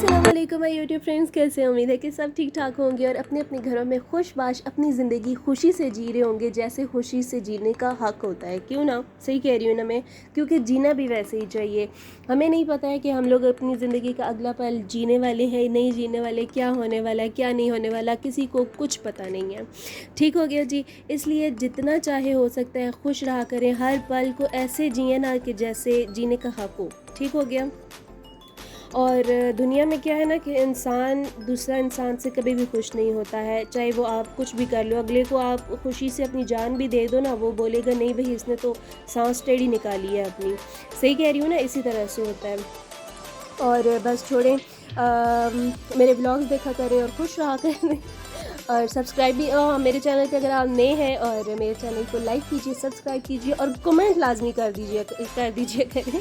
अस्सलाम वालेकुम my YouTube friends, कैसे हैं? उम्मीद है कि सब ठीक ठाक होंगे और अपने अपने घरों में खुशबाश अपनी ज़िंदगी खुशी से जी रहे होंगे जैसे खुशी से जीने का हक़ होता है। क्यों ना, सही कह रही हूँ ना मैं, क्योंकि जीना भी वैसे ही चाहिए। हमें नहीं पता है कि हम लोग अपनी ज़िंदगी का अगला पल जीने वाले हैं नहीं जीने वाले, क्या होने वाला है क्या नहीं होने वाला, किसी को कुछ पता नहीं है। ठीक हो गया जी। इसलिए जितना चाहे हो सकता है खुश रहा करें, हर पल को ऐसे जिए ना कि जैसे जीने का हक़ हो। ठीक हो गया। और दुनिया में क्या है ना कि इंसान दूसरा इंसान से कभी भी खुश नहीं होता है, चाहे वो आप कुछ भी कर लो। अगले को आप खुशी से अपनी जान भी दे दो ना, वो बोलेगा नहीं भाई इसने तो सांस टेढ़ी निकाली है अपनी। सही कह रही हूँ ना, इसी तरह से होता है। और बस छोड़ें, मेरे ब्लॉग्स देखा करें और खुश रहा करें और सब्सक्राइब भी मेरे चैनल पे अगर आप नए हैं, और मेरे चैनल को लाइक कीजिए, सब्सक्राइब कीजिए और कमेंट लाजमी कर दीजिए करें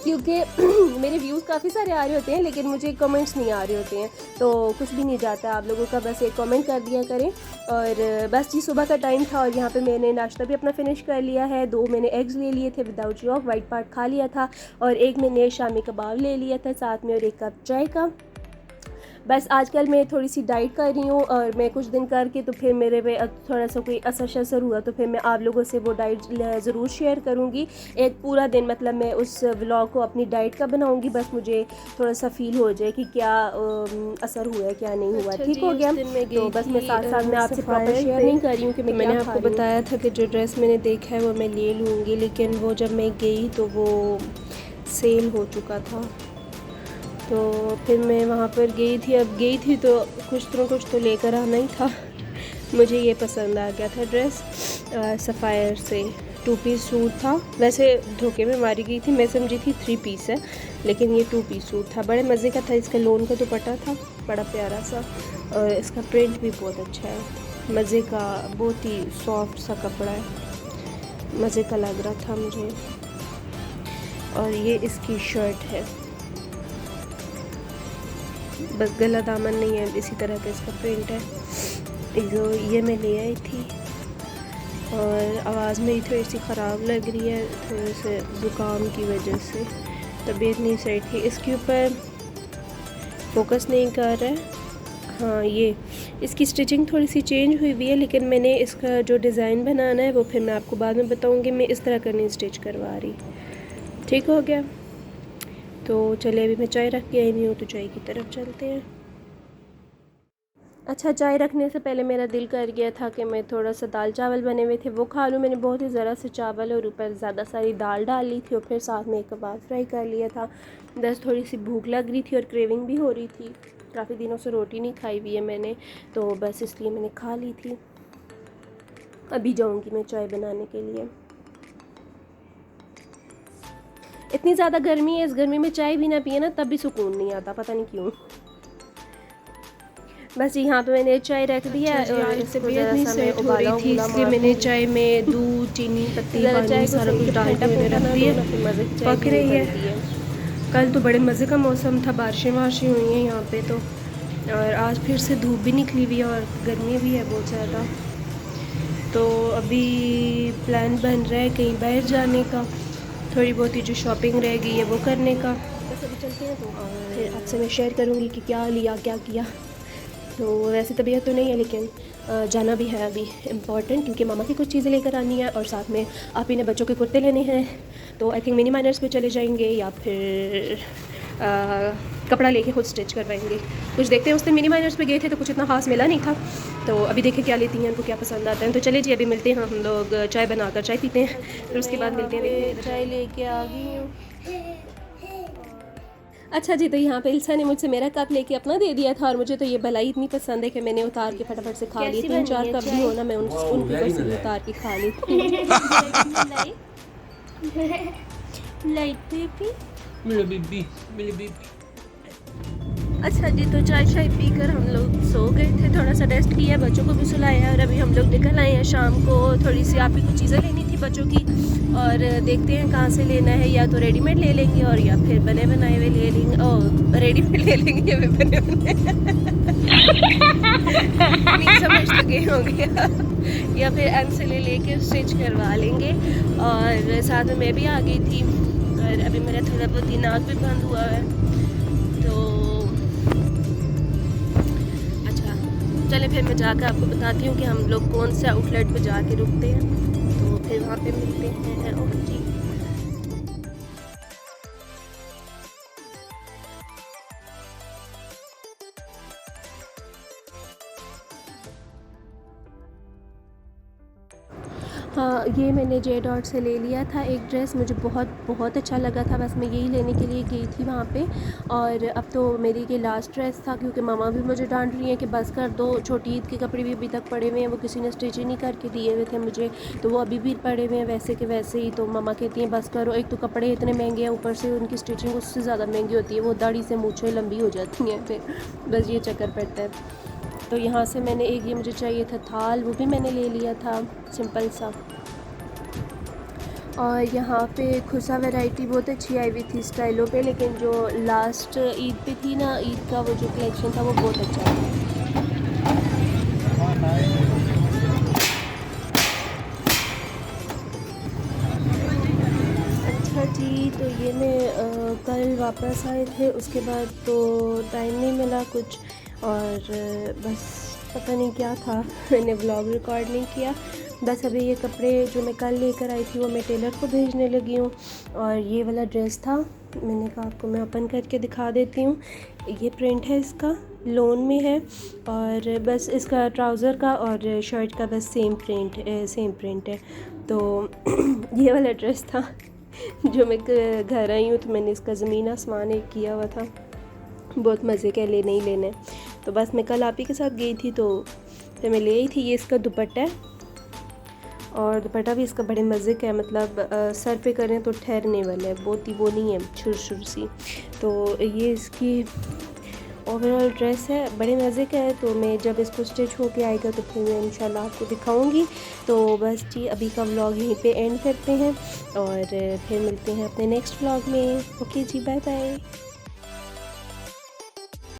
क्योंकि मेरे व्यूज़ काफ़ी सारे आ रहे होते हैं लेकिन मुझे कमेंट्स नहीं आ रहे होते हैं, तो कुछ भी नहीं जाता आप लोगों का। बस एक कमेंट कर दिया करें। और बस जी, सुबह का टाइम था और यहाँ पे मैंने नाश्ता भी अपना फिनिश कर लिया है। 2 मैंने एग्स ले लिए थे विदाउट यॉक, वाइट पार्ट खा लिया था, और एक मैंने शामी कबाब ले लिया था साथ में, और 1 कप चाय का। बस आजकल मैं थोड़ी सी डाइट कर रही हूँ और मैं कुछ दिन करके तो फिर मेरे पे थोड़ा सा कोई असर हुआ तो फिर मैं आप लोगों से वो डाइट ज़रूर शेयर करूँगी। एक पूरा दिन मतलब मैं उस व्लॉग को अपनी डाइट का बनाऊँगी, बस मुझे थोड़ा सा फील हो जाए कि क्या असर हुआ है क्या नहीं हुआ। ठीक हो गया। तो बस मैं साथ साथ में आपसे प्रॉपर शेयर नहीं कर रही हूँ कि मैंने आपको बताया था कि जो ड्रेस मैंने देखा है वो मैं ले लूँगी, लेकिन वो जब मैं गई तो वो सेल हो चुका था। तो फिर मैं वहाँ पर गई थी तो कुछ तो लेकर आना ही था। मुझे ये पसंद आ गया था ड्रेस, सफ़ायर से 2 पीस सूट था। वैसे धोखे में मारी गई थी, मैं समझी थी 3 पीस है, लेकिन ये 2 पीस सूट था। बड़े मज़े का था। इसका लोन का दुपट्टा था बड़ा प्यारा सा, और इसका प्रिंट भी बहुत अच्छा है। मज़े का, बहुत ही सॉफ्ट सा कपड़ा है, मज़े का लग रहा था मुझे। और ये इसकी शर्ट है, बस गला दामन नहीं है, इसी तरह का इसका प्रिंट है। जो ये मैं ले आई थी, और आवाज़ मेरी थोड़ी सी ख़राब लग रही है, थोड़े से ज़ुकाम की वजह से तबीयत नहीं सही थी। इसके ऊपर फोकस नहीं कर रहा है। हाँ, ये इसकी स्टिचिंग थोड़ी सी चेंज हुई है, लेकिन मैंने इसका जो डिज़ाइन बनाना है वो फिर मैं आपको बाद में बताऊँगी। मैं इस तरह करनी स्टिच करवा रही। ठीक हो गया। तो चलिए, अभी मैं चाय रख के आई नहीं हूँ तो चाय की तरफ चलते हैं। अच्छा, चाय रखने से पहले मेरा दिल कर गया था कि मैं थोड़ा सा दाल चावल बने हुए थे वो खा लूँ। मैंने बहुत ही ज़रा से चावल और ऊपर ज़्यादा सारी दाल डाल ली थी, और फिर साथ में एक कबाब फ्राई कर लिया था। बस थोड़ी सी भूख लग रही थी और क्रेविंग भी हो रही थी। काफ़ी दिनों से रोटी नहीं खाई हुई है मैंने, तो बस इसलिए मैंने खा ली थी। अभी जाऊँगी मैं चाय बनाने के लिए। इतनी ज़्यादा गर्मी है, इस गर्मी में चाय भी ना पिए ना तब भी सुकून नहीं आता, पता नहीं क्यों। बस यहाँ पे मैंने चाय रख दी है। और इससे तबीयत नहीं सेट हो रही थी, इसलिए मैंने चाय में दूध, चीनी, पत्ती, पानी सारा कुछ डाल के मैंने रख दिया, पक रही है। कल तो बड़े मज़े का मौसम था, बारिशें हुई हैं यहाँ पे तो, और आज फिर से धूप भी निकली हुई है और गर्मी भी है बहुत ज़्यादा। तो अभी प्लान बन रहा है कहीं बाहर जाने का, थोड़ी बहुत ही जो शॉपिंग रह गई है वो करने का। बस अभी चलते हैं तो फिर आपसे मैं शेयर करूँगी कि क्या लिया क्या किया। तो वैसे तबीयत तो नहीं है, लेकिन जाना भी है अभी इम्पॉर्टेंट, क्योंकि मामा की कुछ चीज़ें लेकर आनी है, और साथ में आप ही ने बच्चों के कुर्ते लेने हैं। तो आई थिंक मिनी माइनर्स पे चले जाएंगे या फिर कपड़ा लेके खुद स्टिच करवाएंगे। कुछ देखते हैं, उस दिन मिनी माइनर्स पे गए थे तो कुछ इतना खास मिला नहीं था, तो अभी देखें क्या लेती हैं, उनको क्या पसंद आता है। तो चले जी, अभी मिलते हैं। हम लोग चाय बनाकर चाय पीते हैं, फिर उसके बाद मिलते हैं। चाय लेके आ गई हूँ। अच्छा जी, तो यहाँ पे इल्सा ने मुझसे मेरा कप लेके अपना दे दिया था, और मुझे तो ये भलाई इतनी पसंद है कि मैंने उतार के फटाफट से खा ली। 3-4 कप भी हो ना, मैं उनकी ऊपर से उतार के खा ली थी। Light baby. अच्छा जी, तो चाय पीकर हम लोग सो गए थे, थोड़ा सा रेस्ट किया, बच्चों को भी सुलाया, और अभी हम लोग निकल आए हैं। शाम को थोड़ी सी आप ही कुछ चीज़ें लेनी थी बच्चों की, और देखते हैं कहाँ से लेना है। या तो रेडीमेड ले लेंगे और या फिर बने बनाए हुए ले लेंगे। और रेडीमेड ले लेंगे या फिर बने बनाए नहीं समझ तो गए होंगे। या फिर एम से लेके स्टिच करवा लेंगे। और साथ में मैं भी आ गई थी, और अभी मेरा थोड़ा बहुत नाक भी बंद हुआ है, तो चले फिर मैं जाकर आपको बताती हूँ कि हम लोग कौन से आउटलेट पे जाके रुकते हैं, तो फिर वहाँ पे मिलते हैं। ओके जी। हाँ, ये मैंने जे डॉट से ले लिया था एक ड्रेस, मुझे बहुत बहुत अच्छा लगा था, बस मैं यही लेने के लिए गई थी वहाँ पे। और अब तो मेरी ये लास्ट ड्रेस था, क्योंकि मामा भी मुझे डांट रही हैं कि बस कर दो, छोटी ईद के कपड़े भी अभी तक पड़े हुए हैं, वो किसी ने स्टिच ही नहीं करके दिए हुए थे मुझे, तो वो अभी भी पड़े हुए हैं वैसे के वैसे ही। तो मामा कहती हैं बस करो, एक तो कपड़े इतने महंगे हैं, ऊपर से उनकी स्टिचिंग उससे ज़्यादा महंगी होती है, वो दाढ़ी से मूँछें लंबी हो जाती हैं, फिर बस ये चक्कर पड़ता है। तो यहाँ से मैंने एक ये मुझे चाहिए था थाल, वो भी मैंने ले लिया था सिंपल सा। और यहाँ पे खुसा वैरायटी बहुत अच्छी आई हुई थी स्टाइलों पे, लेकिन जो लास्ट ईद पे थी ना, ईद का वो जो कलेक्शन था वो बहुत अच्छा था। अच्छा जी, तो ये मैं कल वापस आए थे, उसके बाद तो टाइम नहीं मिला कुछ, और बस पता नहीं क्या था मैंने व्लॉग रिकॉर्ड नहीं किया। बस अभी ये कपड़े जो मैं कल लेकर आई थी वो मैं टेलर को भेजने लगी हूँ। और ये वाला ड्रेस था, मैंने कहा आपको मैं ओपन करके दिखा देती हूँ। ये प्रिंट है इसका, लोन में है, और बस इसका ट्राउज़र का और शर्ट का बस सेम प्रिंट है। तो ये वाला ड्रेस था जो मैं घर आई हूँ, तो मैंने इसका ज़मीन आसमान एक किया हुआ था, बहुत मज़े के लेने ही लेने। तो बस मैं कल आप ही के साथ गई थी, तो फिर मैं ले आई थी। ये इसका दुपट्टा है, और दुपट्टा भी इसका बड़े मज़े का है, मतलब सर पे करें तो ठहरने वाला है, बहुत ही वो नहीं है छुर छुर सी। तो ये इसकी ओवरऑल ड्रेस है, बड़े मज़े का है। तो मैं जब इसको स्टिच होके आएगा तो फिर मैं इंशाल्लाह आपको दिखाऊंगी। तो बस जी, अभी का व्लॉग यहीं पे एंड करते हैं, और फिर मिलते हैं अपने नेक्स्ट व्लॉग में। ओके जी, बाय बाय।